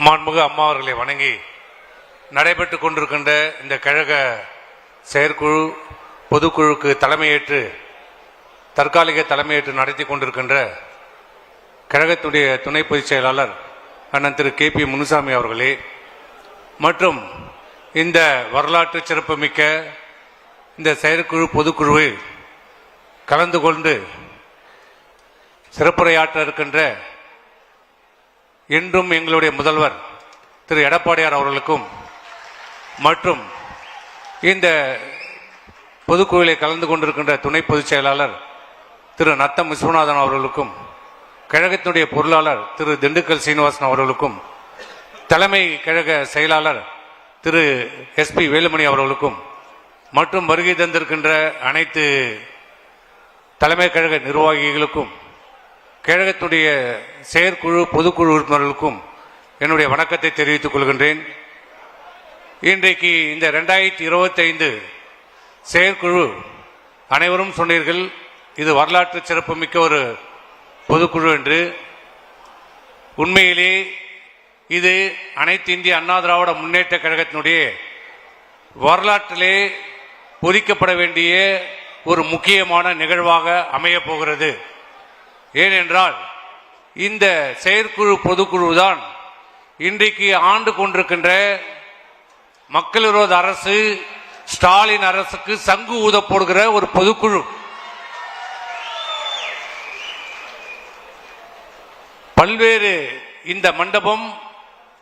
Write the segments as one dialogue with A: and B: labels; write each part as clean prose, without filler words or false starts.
A: மாண்புமிகு அம்மா அவர்களை வணங்கி நடைபெற்றுக் கொண்டிருக்கின்ற இந்த கழக செயற்குழு பொதுக்குழுக்கு தலைமையேற்று தற்காலிக தலைமையேற்று நடத்தி கொண்டிருக்கின்ற கழகத்துடைய துணை பொதுச் செயலாளர் அண்ணன் திரு KP முனுசாமி அவர்களே மற்றும் இந்த வரலாற்று சிறப்புமிக்க இந்த செயற்குழு பொதுக்குழுவில் கலந்து கொண்டு சிறப்புரையாற்ற இருக்கின்ற இன்றும் எங்களுடைய முதல்வர் திரு எடப்பாடியார் அவர்களுக்கும் மற்றும் இந்த பொதுக்குழுவில் கலந்து கொண்டிருக்கின்ற துணை பொதுச் செயலாளர் திரு நத்தம் விஸ்வநாதன் அவர்களுக்கும் கழகத்தினுடைய பொருளாளர் திரு திண்டுக்கல் சீனிவாசன் அவர்களுக்கும் தலைமை கழக செயலாளர் திரு SP வேலுமணி அவர்களுக்கும் மற்றும் வருகை தந்திருக்கின்ற அனைத்து தலைமை கழக நிர்வாகிகளுக்கும் கழகத்துடைய செயற்குழு பொதுக்குழு உறுப்பினர்களுக்கும் என்னுடைய வணக்கத்தை தெரிவித்துக் கொள்கின்றேன். இன்றைக்கு இந்த 2025 செயற்குழு அனைவரும் சொன்னீர்கள், இது வரலாற்று சிறப்புமிக்க ஒரு பொதுக்குழு என்று. உண்மையிலே இது அனைத்து இந்திய அண்ணா திராவிட முன்னேற்ற கழகத்தினுடைய வரலாற்றிலே பொறிக்கப்பட வேண்டிய ஒரு முக்கியமான நிகழ்வாக அமையப் போகிறது. ஏனென்றால் இந்த செயற்குழு பொதுக்குழு தான் இன்றைக்கு ஆண்டு கொண்டிருக்கின்ற மக்கள் விரோத அரசு ஸ்டாலின் அரசுக்கு சங்கு ஊத போடுகிற ஒரு பொதுக்குழு. பல்வேறு இந்த மண்டபம்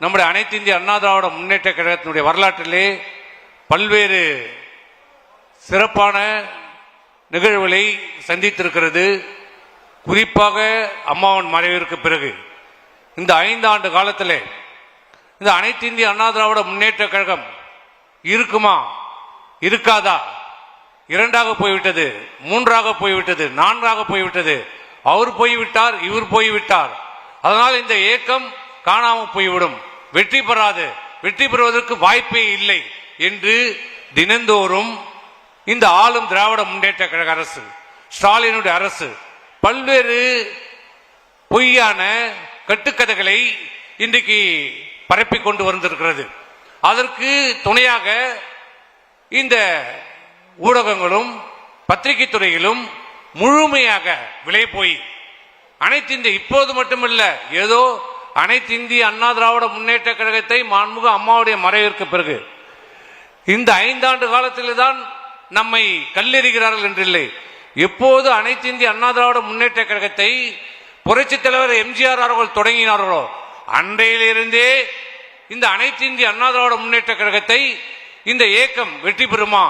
A: நம்முடைய அனைத்து இந்திய அண்ணா திராவிட முன்னேற்ற கழகத்தினுடைய வரலாற்றிலே பல்வேறு சிறப்பான நிகழ்வுகளை சந்தித்திருக்கிறது. குறிப்பாக அம்மாவின் மறைவிற்கு பிறகு இந்த 5 ஆண்டு காலத்தில் இந்த அனைத்து இந்திய அண்ணா திராவிட முன்னேற்ற கழகம் இருக்குமா இருக்காதா, 2ஆக போய்விட்டது, 3ஆக போய்விட்டது, 4ஆக போய்விட்டது, அவர் போய்விட்டார், இவர் போய்விட்டார், அதனால் இந்த இயக்கம் காணாமல் போய்விடும், வெற்றி பெறாது, வெற்றி பெறுவதற்கு வாய்ப்பே இல்லை என்று தினந்தோறும் இந்த ஆளும் திராவிட முன்னேற்ற கழக அரசு ஸ்டாலினுடைய அரசு பல்வேறு பொய்யான கட்டுக்கதைகளை இன்றைக்கு பரப்பி கொண்டு வந்திருக்கிறது. அதற்கு துணையாக இந்த ஊடகங்களும் பத்திரிகை துறையிலும் முழுமையாக விலை போய் அனைத்து இந்திய இப்போது மட்டுமல்ல, ஏதோ அனைத்து இந்திய அண்ணா திராவிட முன்னேற்ற கழகத்தை மாண்புமிகு அம்மாவுடைய மறைவிற்கு பிறகு இந்த 5 ஆண்டு காலத்தில் தான் நம்மை கல்லெறிகிறார்கள் என்றில்லை. எப்போது அனைத்து இந்திய அண்ணா திராவிட முன்னேற்ற கழகத்தை புரட்சித் தலைவர் MGR அவர்கள் தொடங்கினார்களோ அன்றையிலிருந்தே இந்த அனைத்து இந்திய அண்ணா திராவிட முன்னேற்ற கழகத்தை இந்த இயக்கம் வெற்றி பெறுமா,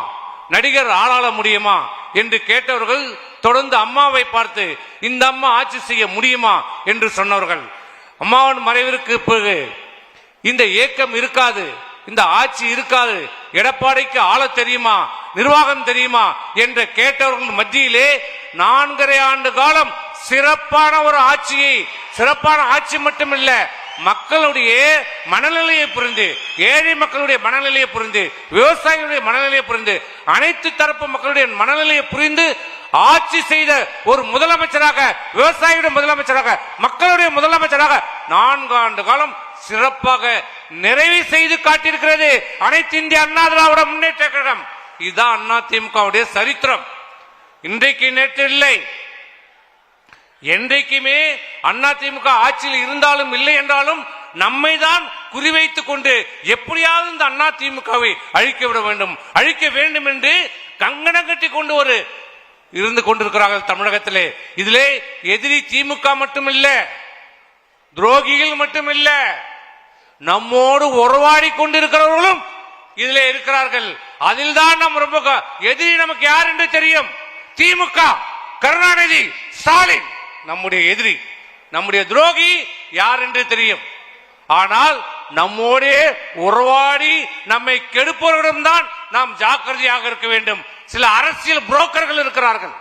A: நடிகர் ஆளாள முடியுமா என்று கேட்டவர்கள் தொடர்ந்து அம்மாவை பார்த்து இந்த அம்மா ஆட்சி செய்ய முடியுமா என்று சொன்னவர்கள். அம்மாவின் மறைவிற்கு பிறகு இந்த இயக்கம் இருக்காது, இந்த ஆட்சி இருக்காது, எடப்பாடிக்கு ஆள தெரியுமா, நிர்வாகம் தெரியுமா என்று கேட்டவர்கள் மத்தியிலே 4.5 ஆண்டு காலம் சிறப்பான ஒரு ஆட்சியை, சிறப்பான ஆட்சி மட்டுமில்ல, மக்களுடைய மனநிலையை புரிந்து, ஏழை மக்களுடைய மனநிலையை புரிந்து, விவசாயிகளுடைய மனநிலையை புரிந்து, அனைத்து தரப்பு மக்களுடைய மனநிலையை புரிந்து ஆட்சி செய்த ஒரு முதலமைச்சராக, விவசாயிகளுடைய முதலமைச்சராக, மக்களுடைய முதலமைச்சராக 4 ஆண்டு காலம் சிறப்பாக நிறைவு செய்து காட்டியிருக்கிறது அனைத்து இந்திய அண்ணா திராவிட முன்னேற்ற கழகம். இதுதான் அதிமுகவுடைய சரித்திரம். இன்றைக்கு நேற்று இல்லை, என்றைக்குமே அதிமுக ஆட்சியில் இருந்தாலும் இல்லை என்றாலும் நம்மை தான் குறிவைத்துக் கொண்டு எப்படியாவது இந்த அதிமுகவை அழிக்க விட வேண்டும், அழிக்க வேண்டும் என்று கங்கணம் கட்டி கொண்டு ஒரு இருந்து கொண்டிருக்கிறார்கள் தமிழகத்திலே. இதிலே எதிரி திமுக மட்டுமில்ல, துரோகிகள் மட்டுமில்ல, நம்மோடு உறவாடி கொண்டிருக்கிறவர்களும் இதிலே இருக்கிறார்கள். அதில் தான் நம் ரொம்ப எதிரி நமக்கு யார் என்று தெரியும். திமுக, கருணாநிதி, ஸ்டாலின் நம்முடைய எதிரி, நம்முடைய துரோகி யார் என்று தெரியும். ஆனால் நம்மோடே உறவாடி நம்மை கெடுப்பவர்களிடம் தான் நாம் ஜாக்கிரதையாக இருக்க வேண்டும். சில அரசியல் புரோக்கர்கள் இருக்கிறார்கள்,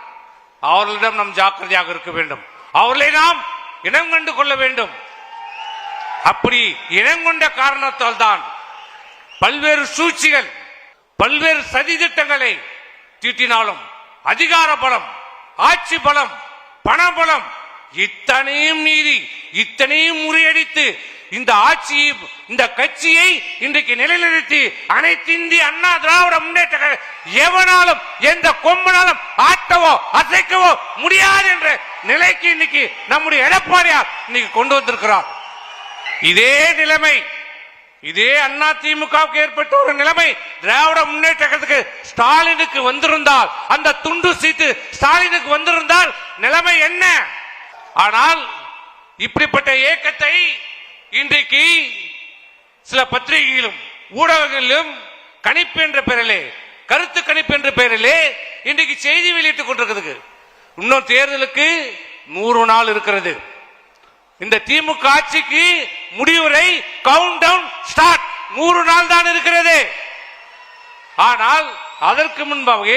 A: அவர்களிடம் நாம் ஜாக்கிரதையாக இருக்க வேண்டும், அவர்களை நாம் இனம் கண்டு கொள்ள வேண்டும். அப்படி இனங்கொண்ட காரணத்தால் தான் பல்வேறு சூழ்ச்சிகள், பல்வேறு சதி திட்டங்களை தீட்டினாலும் அதிகார பலம், ஆட்சி பலம், பணபலம் இத்தனையும் மீறி, இத்தனையும் முறியடித்து இந்த ஆட்சியை இந்த கட்சியை இன்றைக்கு நிலைநிறுத்தி அனைத்து இந்திய அண்ணா திராவிட முன்னேற்ற எவனாலும் எந்த கொம்பனாலும் ஆட்டவோ அசைக்கவோ முடியாது என்ற நிலைக்கு இன்னைக்கு நம்முடைய எடப்பாடியார் இன்னைக்கு கொண்டு வந்திருக்கிறார். இதே நிலைமை இதே அண்ணா திமுகவுக்கு ஏற்பட்ட ஒரு நிலைமை திராவிட முன்னேற்றத்துக்கு ஸ்டாலினுக்கு வந்திருந்தால், அந்த துண்டு சீட்டு ஸ்டாலினுக்கு வந்திருந்தால் நிலைமை என்ன? ஆனால் இப்படிப்பட்ட இயக்கத்தை இன்றைக்கு சில பத்திரிகைகளிலும் ஊடகங்களிலும் கணிப்பு என்ற பெயரிலே, கருத்து கணிப்பு என்ற பெயரிலே இன்றைக்கு செய்தி வெளியிட்டுக் கொண்டிருக்கிறது. இன்னும் தேர்தலுக்கு 100 நாள் இருக்கிறது. இந்த திமுக ஆட்சிக்கு முடிவுரை கவுண்ட் டவுன் ஸ்டார்ட் 100 நாள் தான் இருக்கிறது. ஆனால் அதற்கு முன்பாக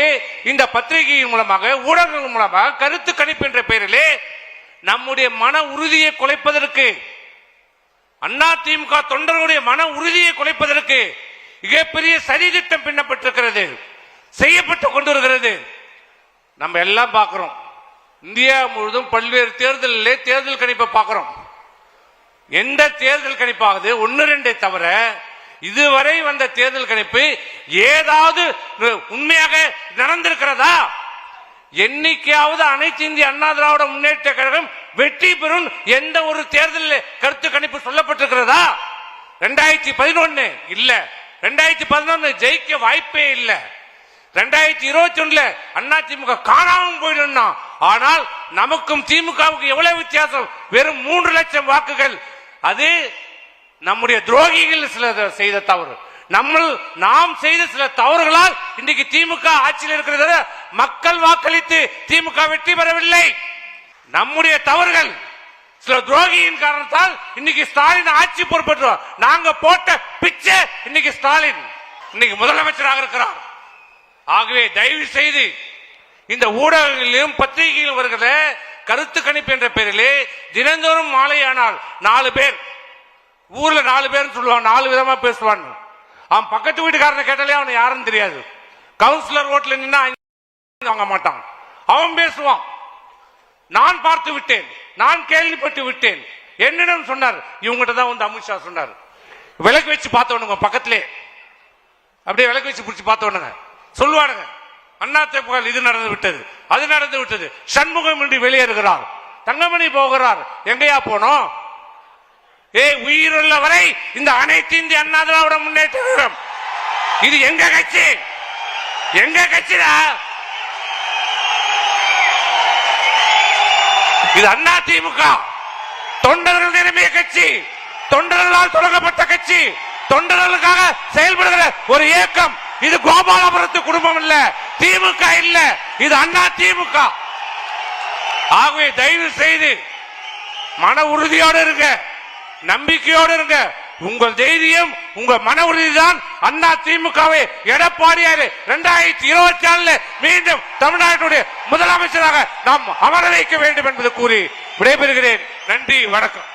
A: இந்த பத்திரிகையின் மூலமாக ஊடகங்கள் மூலமாக கருத்து கணிப்பு என்ற பெயரிலே நம்முடைய மன உறுதியை குலைப்பதற்கு, அண்ணா திமுக தொண்டர்களுடைய மன உறுதியை குலைப்பதற்கு மிகப்பெரிய சதி திட்டம் பின்னப்பட்டிருக்கிறது, செய்யப்பட்டுக் கொண்டிருக்கிறது. நம்ம எல்லாம் பார்க்கிறோம். இந்தியா முழுவதும் பல்வேறு தேர்தலிலே தேர்தல் கணிப்பை பார்க்கிறோம். எந்த தேர்தல் கணிப்பாவது 1-2 தவிர இதுவரை வந்த தேர்தல் கணிப்பு ஏதாவது உண்மையாக நடந்திருக்கிறதா? எண்ணிக்கையாவது அனைத்து இந்திய அண்ணா திராவிட முன்னேற்ற கழகம் வெற்றி பெறும் எந்த ஒரு தேர்தலில் கருத்து கணிப்பு சொல்லப்பட்டிருக்கிறதா? 2011 இல்ல, 2011 ஜெயிக்க வாய்ப்பே இல்ல, 2021 அண்ணா திமுக காணாமல் போயிடும். ஆனால் நமக்கும் திமுகவுக்கு எவ்வளவு வித்தியாசம்? வெறும் 3 லட்சம் வாக்குகள். அது நம்முடைய துரோகிகள் சில செய்த தவறு, நாம் செய்த சில தவறுகளால் இன்றைக்கு திமுக ஆட்சியில் இருக்கிறது. மக்கள் வாக்களித்து திமுக வெற்றி பெறவில்லை. நம்முடைய தவறுகள், சில துரோகியின் காரணத்தால் இன்னைக்கு ஸ்டாலின் ஆட்சி பொறுப்பேற்றோம். நாங்க போட்ட பிச்சை இன்னைக்கு ஸ்டாலின் இன்னைக்கு முதலமைச்சராக இருக்கிறார். ஆகவே தயவு செய்து இந்த ஊடகங்களிலும் பத்திரிகைகளிலும் வருகிற கருத்து கணிப்பு என்ற பெயரிலே தினந்தோறும் மாலையானால் 4 பேர் ஊர்ல 4 பேர் சொல்லுவான், 4 விதமா பேசுவான். அவன் பக்கத்து வீட்டுக்காரனை கேட்டாலே அவனை யாருன்னு தெரியாது. கவுன்சிலர் ஓட்டுல நின்னா வாங்க மாட்டான், அவன் பேசுவான். நான் பார்த்து விட்டேன், நான் கேள்விப்பட்டு விட்டேன். என்னிடம் சொன்னார், இவங்ககிட்ட தான் வந்து அமித்ஷா சொன்னார். விளக்கு வச்சு பார்த்தவனுங்க பக்கத்திலே அப்படியே விளக்கு வச்சு பிடிச்சி பார்த்தவனுங்க சொல்லுவானுங்க, அண்ணா திமுக இது நடந்து விட்டது, அது நடந்து விட்டது. சண்முகம் இன்றி வெளியேறுகிறார், தங்கமணி போகிறார். எங்கயா போனோம்? உயிருள்ள வரை இந்த அனைத்து இந்திய அண்ணா திராவிட முன்னேற்றம் இது எங்க கட்சி, எங்க கட்சிடா இது? அண்ணா திமுக தொண்டர்கள் நிரம்பிய கட்சி, தொண்டர்களால் தொடங்கப்பட்ட கட்சி, தொண்டர்களுக்காக செயல்படுகிற ஒரு இயக்கம். இது கோபாலபுரத்து குடும்பம் இல்ல, திமுக இல்ல, இது அண்ணா திமுக. ஆகவே தயவு செய்து மன உறுதியோடு இருங்க, நம்பிக்கையோடு இருங்க. உங்கள் தைரியம், உங்க மன உறுதிதான் அண்ணா திமுகவை எடப்பாடியார் 2024 மீண்டும் தமிழ்நாட்டுடைய முதலமைச்சராக நாம் அமர வைக்க வேண்டும் என்பது கூறி விடைபெறுகிறேன். நன்றி, வணக்கம்.